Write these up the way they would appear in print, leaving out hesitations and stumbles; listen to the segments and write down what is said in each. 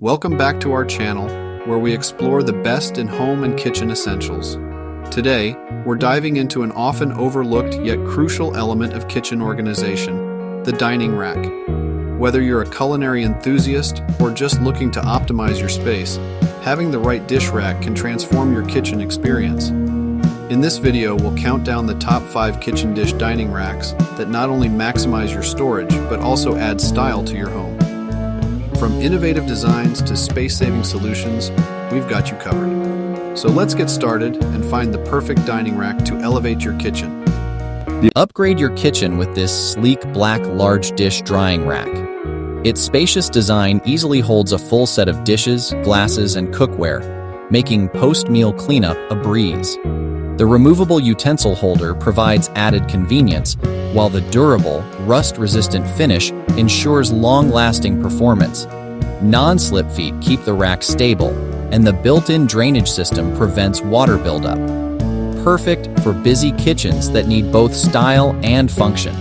Welcome back to our channel, where we explore the best in home and kitchen essentials. Today, we're diving into an often overlooked yet crucial element of kitchen organization, the dining rack. Whether you're a culinary enthusiast or just looking to optimize your space, having the right dish rack can transform your kitchen experience. In this video, we'll count down the top 5 kitchen dish dining racks that not only maximize your storage, but also add style to your home. From innovative designs to space-saving solutions, we've got you covered. So let's get started and find the perfect dining rack to elevate your kitchen. Upgrade your kitchen with this sleek black large dish drying rack. Its spacious design easily holds a full set of dishes, glasses, and cookware, making post-meal cleanup a breeze. The removable utensil holder provides added convenience, while the durable, rust-resistant finish ensures long-lasting performance. Non-slip feet keep the rack stable, and the built-in drainage system prevents water buildup. Perfect for busy kitchens that need both style and function.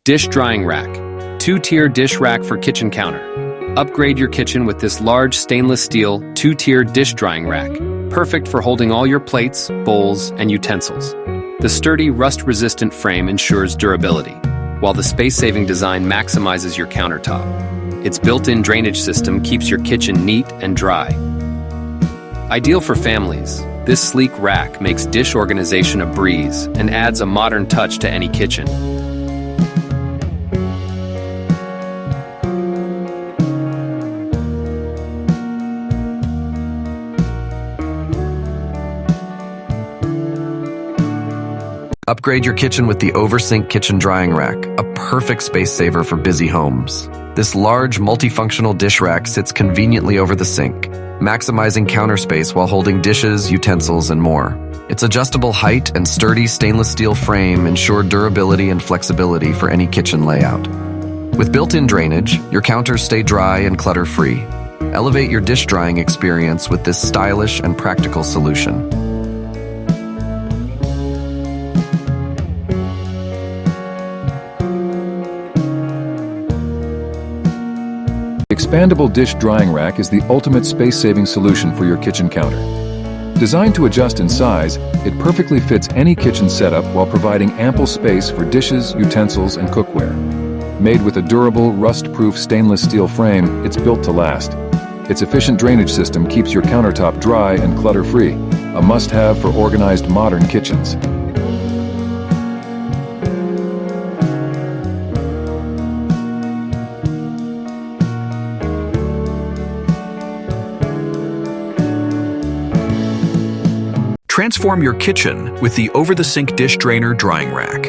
Dish drying rack. 2-tier dish rack for kitchen counter. Upgrade your kitchen with this large stainless steel 2-tier dish drying rack, perfect for holding all your plates, bowls, and utensils. The sturdy, rust-resistant frame ensures durability, while the space-saving design maximizes your countertop. Its built-in drainage system keeps your kitchen neat and dry. Ideal for families, this sleek rack makes dish organization a breeze and adds a modern touch to any kitchen. Upgrade your kitchen with the OverSink kitchen drying rack, a perfect space saver for busy homes. This large, multifunctional dish rack sits conveniently over the sink, maximizing counter space while holding dishes, utensils, and more. Its adjustable height and sturdy stainless steel frame ensure durability and flexibility for any kitchen layout. With built-in drainage, your counters stay dry and clutter-free. Elevate your dish drying experience with this stylish and practical solution. Expandable dish drying rack is the ultimate space-saving solution for your kitchen counter. Designed to adjust in size, it perfectly fits any kitchen setup while providing ample space for dishes, utensils, and cookware. Made with a durable, rust-proof stainless steel frame, it's built to last. Its efficient drainage system keeps your countertop dry and clutter-free, a must-have for organized modern kitchens. Transform your kitchen with the over-the-sink dish drainer drying rack.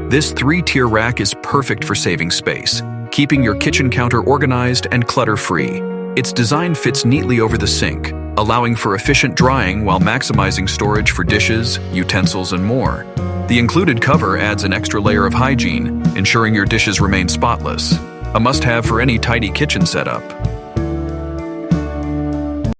This 3-tier rack is perfect for saving space, keeping your kitchen counter organized and clutter-free. Its design fits neatly over the sink, allowing for efficient drying while maximizing storage for dishes, utensils, and more. The included cover adds an extra layer of hygiene, ensuring your dishes remain spotless. A must-have for any tidy kitchen setup.